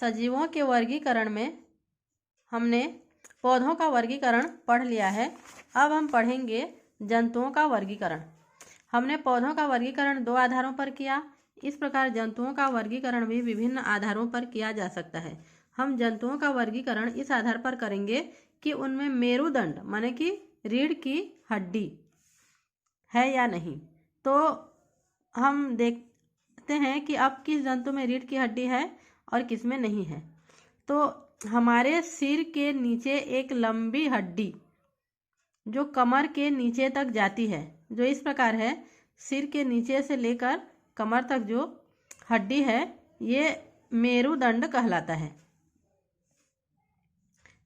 सजीवों के वर्गीकरण में हमने पौधों का वर्गीकरण पढ़ लिया है। अब हम पढ़ेंगे जंतुओं का वर्गीकरण। हमने पौधों का वर्गीकरण 2 आधारों पर किया। इस प्रकार जंतुओं का वर्गीकरण भी विभिन्न आधारों पर किया जा सकता है। हम जंतुओं का वर्गीकरण इस आधार पर करेंगे कि उनमें मेरुदंड माने कि रीढ़ की हड्डी है या नहीं। तो हम देखते हैं कि अब किस जंतु में रीढ़ की हड्डी है और किस में नहीं है। तो हमारे सिर के नीचे एक लंबी हड्डी जो कमर के नीचे तक जाती है, जो इस प्रकार है, सिर के नीचे से लेकर कमर तक जो हड्डी है ये मेरुदंड कहलाता है।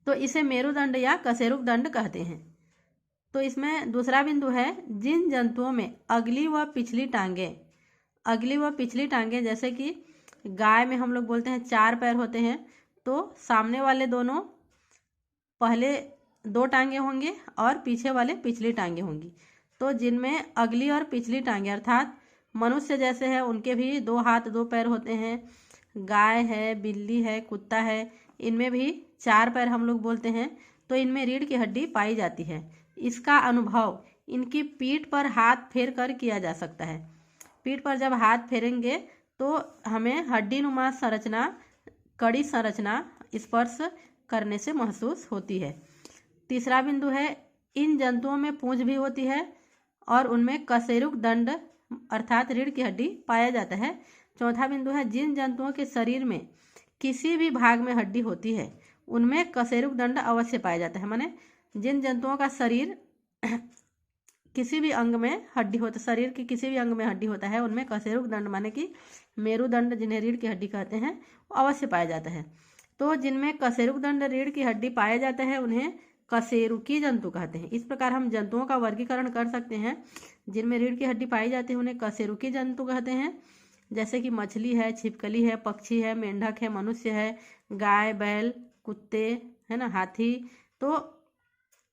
तो इसे मेरुदंड या कशेरुक दंड कहते हैं। तो इसमें दूसरा बिंदु है, जिन जंतुओं में अगली व पिछली टांगें जैसे कि गाय में हम लोग बोलते हैं 4 पैर होते हैं, तो सामने वाले दोनों पहले 2 टांगें होंगे और पीछे वाले पिछली टांगें होंगी। तो जिनमें अगली और पिछली टांगें अर्थात मनुष्य जैसे है उनके भी 2 हाथ 2 पैर होते हैं, गाय है, बिल्ली है, कुत्ता है, इनमें भी 4 पैर हम लोग बोलते हैं। तो इनमें रीढ़ की हड्डी पाई जाती है। इसका अनुभव इनकी पीठ पर हाथ फेर कर किया जा सकता है। पीठ पर जब हाथ फेरेंगे तो हमें हड्डी नुमा संरचना, कड़ी संरचना स्पर्श करने से महसूस होती है। तीसरा बिंदु है, इन जंतुओं में पूंछ भी होती है और उनमें कशेरुक दंड अर्थात रीढ़ की हड्डी पाया जाता है। चौथा बिंदु है, जिन जंतुओं के शरीर में किसी भी भाग में हड्डी होती है उनमें कशेरुक दंड अवश्य पाया जाता है। माने जिन जंतुओं का शरीर किसी भी अंग में हड्डी होता, शरीर के किसी भी अंग में हड्डी होता है उनमें कशेरुक दंड माने कि मेरुदंड जिन्हें रीढ़ की हड्डी कहते हैं वो अवश्य पाया जाता है। तो जिनमें कशेरुक दंड रीढ़ की हड्डी पाया जाता है उन्हें कशेरुकी जंतु कहते हैं। इस प्रकार हम जंतुओं का वर्गीकरण कर सकते हैं। जिनमें रीढ़ की हड्डी पाई जाती है उन्हें कशेरुकी जंतु कहते हैं, जैसे कि मछली है, छिपकली है, पक्षी है, मेंढक है, मनुष्य है, गाय, बैल, कुत्ते है ना, हाथी। तो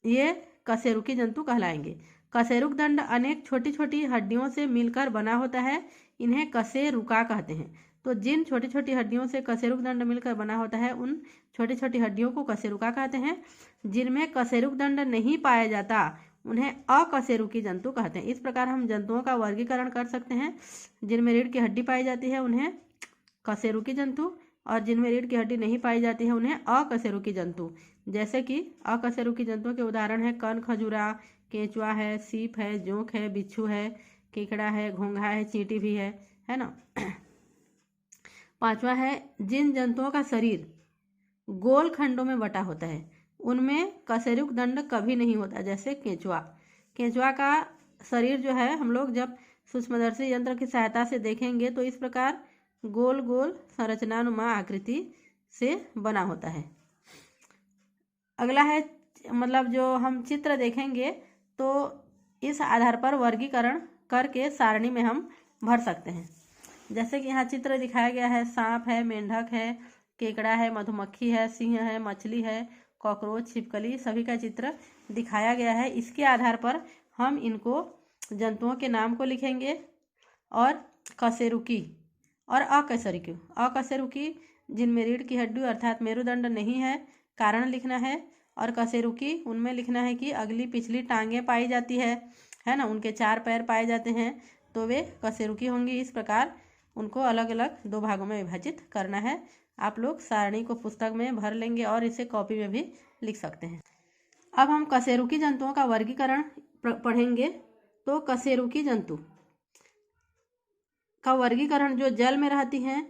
ये कशेरुकी जंतु कहलाएंगे। कशेरुक दंड अनेक छोटी छोटी हड्डियों से मिलकर बना होता है, इन्हें कशेरुका कहते हैं। तो जिन छोटी छोटी हड्डियों से कशेरुक दंड मिलकर बना होता है उन छोटी छोटी हड्डियों को कशेरुका कहते हैं। जिनमें कशेरुक दंड नहीं पाया जाता उन्हें अकशेरुकी जंतु कहते हैं। इस प्रकार हम जंतुओं का वर्गीकरण कर सकते हैं। जिनमें रीढ़ की हड्डी पाई जाती है उन्हें कशेरुकी जंतु और जिनमें रीढ़ की हड्डी नहीं पाई जाती है उन्हें अकशेरुकी जंतु। जैसे कि अकशेरुकी जंतुओं के उदाहरण है कर्ण खजूरा, केंचुआ है, सीप है, जोंक है, बिच्छू है, केकड़ा है, घोंघा है, चींटी भी है ना। 5वां है, जिन जंतुओं का शरीर गोल खंडों में बटा होता है उनमें कशेरुक दंड कभी नहीं होता, जैसे केंचुआ का शरीर जो है हम लोग जब सूक्ष्मदर्शी यंत्र की सहायता से देखेंगे तो इस प्रकार गोल गोल संरचनानुमा आकृति से बना होता है। अगला है, मतलब जो हम चित्र देखेंगे तो इस आधार पर वर्गीकरण करके सारणी में हम भर सकते हैं। जैसे कि यहाँ चित्र दिखाया गया है, सांप है, मेंढक है, केकड़ा है, मधुमक्खी है, सिंह है, मछली है, कॉकरोच, छिपकली, सभी का चित्र दिखाया गया है। इसके आधार पर हम इनको जंतुओं के नाम को लिखेंगे और कशेरुकी और अकशेरुकी जिनमें रीढ़ की हड्डी अर्थात मेरुदंड नहीं है कारण लिखना है, और कशेरुकी उनमें लिखना है कि अगली पिछली टांगें पाई जाती है ना, उनके 4 पैर पाए जाते हैं तो वे कशेरुकी होंगी। इस प्रकार उनको अलग अलग 2 भागों में विभाजित करना है। आप लोग सारणी को पुस्तक में भर लेंगे और इसे कॉपी में भी लिख सकते हैं। अब हम कशेरुकी जंतुओं का वर्गीकरण पढ़ेंगे। तो कशेरुकी जंतु का वर्गीकरण जो जल में रहती हैं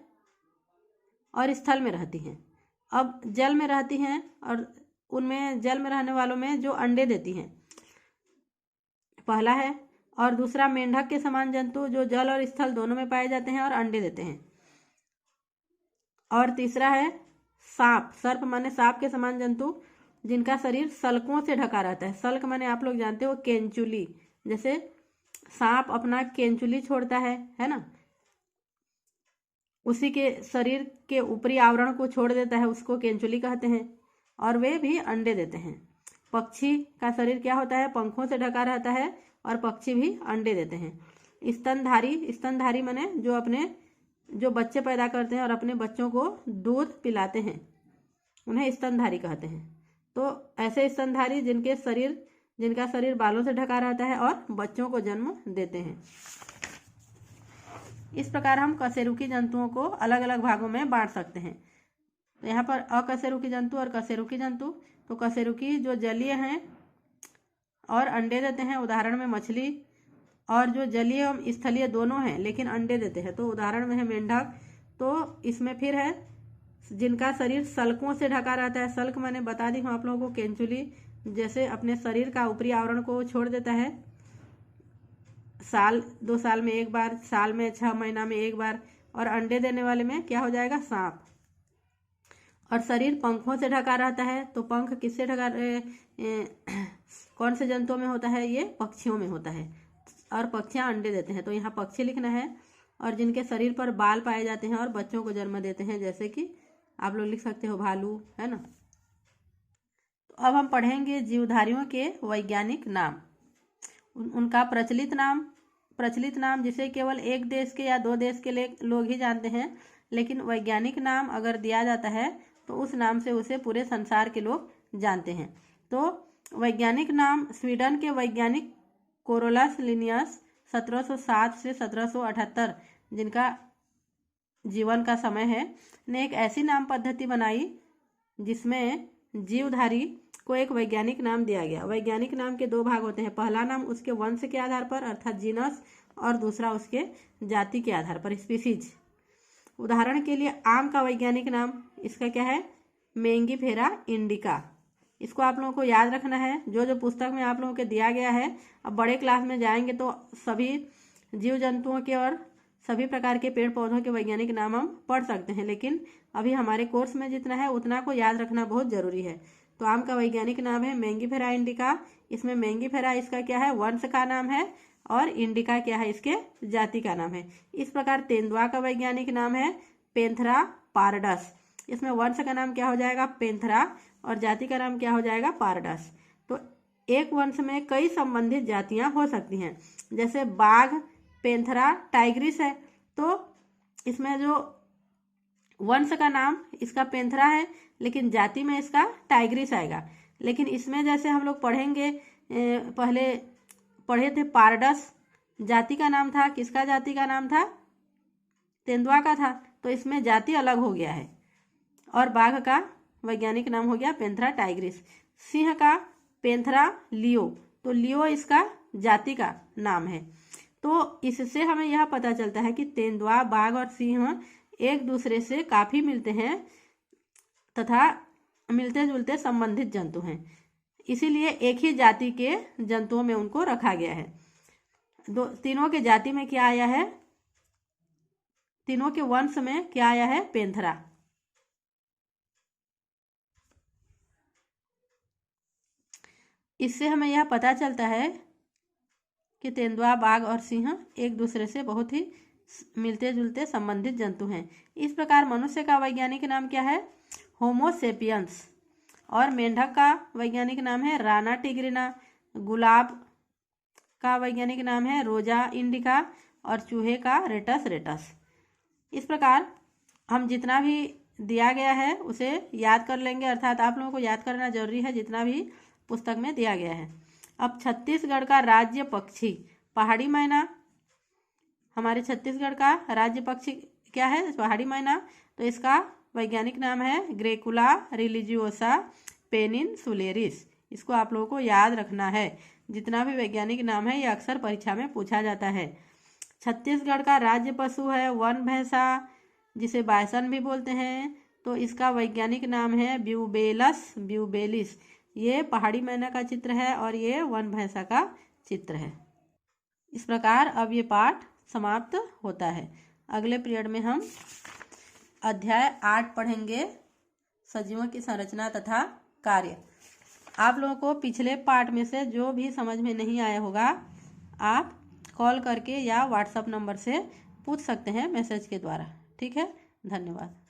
और स्थल में रहती हैं। अब जल में रहती हैं और उनमें जल में रहने वालों में जो अंडे देती हैं पहला है, और दूसरा मेंढक के समान जंतु जो जल और स्थल दोनों में पाए जाते हैं और अंडे देते हैं, और तीसरा है सर्प माने सांप के समान जंतु जिनका शरीर सल्कों से ढका रहता है। सल्क माने आप लोग जानते हो केंचुली, जैसे सांप अपना केंचुली छोड़ता है ना, उसी के शरीर के ऊपरी आवरण को छोड़ देता है, उसको केंचुली कहते हैं, और वे भी अंडे देते हैं। पक्षी का शरीर क्या होता है, पंखों से ढका रहता है और पक्षी भी अंडे देते हैं। स्तनधारी माने जो अपने जो बच्चे पैदा करते हैं और अपने बच्चों को दूध पिलाते हैं उन्हें स्तनधारी कहते हैं। तो ऐसे स्तनधारी जिनका शरीर बालों से ढका रहता है और बच्चों को जन्म देते हैं। इस प्रकार हम कशेरुकी जंतुओं को अलग अलग भागों में बांट सकते हैं। तो यहाँ पर अकशेरुकी जंतु और कशेरुकी जंतु। तो कशेरुकी जो जलीय हैं और अंडे देते हैं, उदाहरण में मछली, और जो जलीय एवं स्थलीय दोनों हैं लेकिन अंडे देते हैं, तो उदाहरण में है मेंढक। तो इसमें फिर है जिनका शरीर सल्कों से ढका रहता है। सल्क मैंने बता दी हूँ आप लोगों को, केंचुली जैसे अपने शरीर का ऊपरी आवरण को छोड़ देता है, 2 साल में एक बार, साल में 6 महीना में एक बार। और अंडे देने वाले में क्या हो जाएगा, सांप। और शरीर पंखों से ढका रहता है। तो पंख किससे ढका कौन से जंतुओं में होता है, ये पक्षियों में होता है। और पक्षियां अंडे देते हैं, तो यहाँ पक्षी लिखना है। और जिनके शरीर पर बाल पाए जाते हैं और बच्चों को जन्म देते हैं, जैसे कि आप लोग लिख सकते हो भालू, है ना। तो अब हम पढ़ेंगे जीवधारियों के वैज्ञानिक नाम। उनका प्रचलित नाम जिसे केवल एक देश के या 2 देश के लोग ही जानते हैं, लेकिन वैज्ञानिक नाम अगर दिया जाता है तो उस नाम से उसे पूरे संसार के लोग जानते हैं। तो वैज्ञानिक नाम स्वीडन के वैज्ञानिक कोरोलस लिनियस 1707 से 1778, जिनका जीवन का समय है, ने एक ऐसी नाम पद्धति बनाई जिसमें जीवधारी को एक वैज्ञानिक नाम दिया गया। वैज्ञानिक नाम के 2 भाग होते हैं। पहला नाम उसके वंश के आधार पर अर्थात जीनस, और दूसरा उसके जाति के आधार पर स्पीसीज। उदाहरण के लिए आम का वैज्ञानिक नाम इसका क्या है, मेंगीफेरा इंडिका। इसको आप लोगों को याद रखना है, जो पुस्तक में आप लोगों के दिया गया है। अब बड़े क्लास में जाएंगे तो सभी जीव जंतुओं के और सभी प्रकार के पेड़ पौधों के वैज्ञानिक नाम हम पढ़ सकते हैं, लेकिन अभी हमारे कोर्स में जितना है उतना को याद रखना बहुत जरूरी है। तो आम का वैज्ञानिक नाम है मेंगीफेरा इंडिका। इसमें मेंगीफेरा इसका क्या है, वंश का नाम है, और इंडिका क्या है, इसके जाति का नाम है। इस प्रकार तेंदुआ का वैज्ञानिक नाम है पेंथेरा पारडस। इसमें वंश का नाम क्या हो जाएगा, पेंथेरा, और जाति का नाम क्या हो जाएगा, पारडस। तो एक वंश में कई संबंधित जातियां हो सकती हैं, जैसे बाघ पेंथेरा टाइग्रिस है। तो इसमें जो वंश का नाम इसका पेंथेरा है, लेकिन जाति में इसका टाइग्रिस आएगा। लेकिन इसमें जैसे हम लोग पढ़ेंगे, पहले पढ़े थे पारडस, जाति का नाम था, किसका जाति का नाम था, तेंदुआ का था। तो इसमें जाति अलग हो गया है। और बाघ का वैज्ञानिक नाम हो गया पेंथेरा टाइग्रिस। सिंह का पेंथेरा लियो, तो लियो इसका जाति का नाम है। तो इससे हमें यह पता चलता है कि तेंदुआ, बाघ और सिंह एक दूसरे से काफी मिलते हैं तथा मिलते जुलते संबंधित जंतु हैं। इसीलिए एक ही जाति के जंतुओं में उनको रखा गया है। तीनों के जाति में क्या आया है, तीनों के वंश में क्या आया है, पेंथेरा। इससे हमें यह पता चलता है कि तेंदुआ, बाघ और सिंह एक दूसरे से बहुत ही मिलते जुलते संबंधित जंतु हैं। इस प्रकार मनुष्य का वैज्ञानिक नाम क्या है, होमो सेपियंस। और मेंढक का वैज्ञानिक नाम है राना टिग्रिना। गुलाब का वैज्ञानिक नाम है रोजा इंडिका। और चूहे का रेटस रेटस। इस प्रकार हम जितना भी दिया गया है उसे याद कर लेंगे, अर्थात आप लोगों को याद करना जरूरी है जितना भी पुस्तक में दिया गया है। अब छत्तीसगढ़ का राज्य पक्षी पहाड़ी मैना। हमारे छत्तीसगढ़ का राज्य पक्षी क्या है, पहाड़ी मैना। तो इसका वैज्ञानिक नाम है ग्रेकुला रिलीजियोसा पेनिनसुलेरिस। इसको आप लोगों को याद रखना है। जितना भी वैज्ञानिक नाम है ये अक्सर परीक्षा में पूछा जाता है। छत्तीसगढ़ का राज्य पशु है वन भैंसा, जिसे बायसन भी बोलते हैं। तो इसका वैज्ञानिक नाम है ब्यूबेलस ब्यूबेलिस। ये पहाड़ी मैना का चित्र है और ये वन भैंसा का चित्र है। इस प्रकार अब ये पाठ समाप्त होता है। अगले पीरियड में हम अध्याय 8 पढ़ेंगे, सजीवों की संरचना तथा कार्य। आप लोगों को पिछले पाठ में से जो भी समझ में नहीं आया होगा आप कॉल करके या व्हाट्सएप नंबर से पूछ सकते हैं मैसेज के द्वारा। ठीक है, धन्यवाद।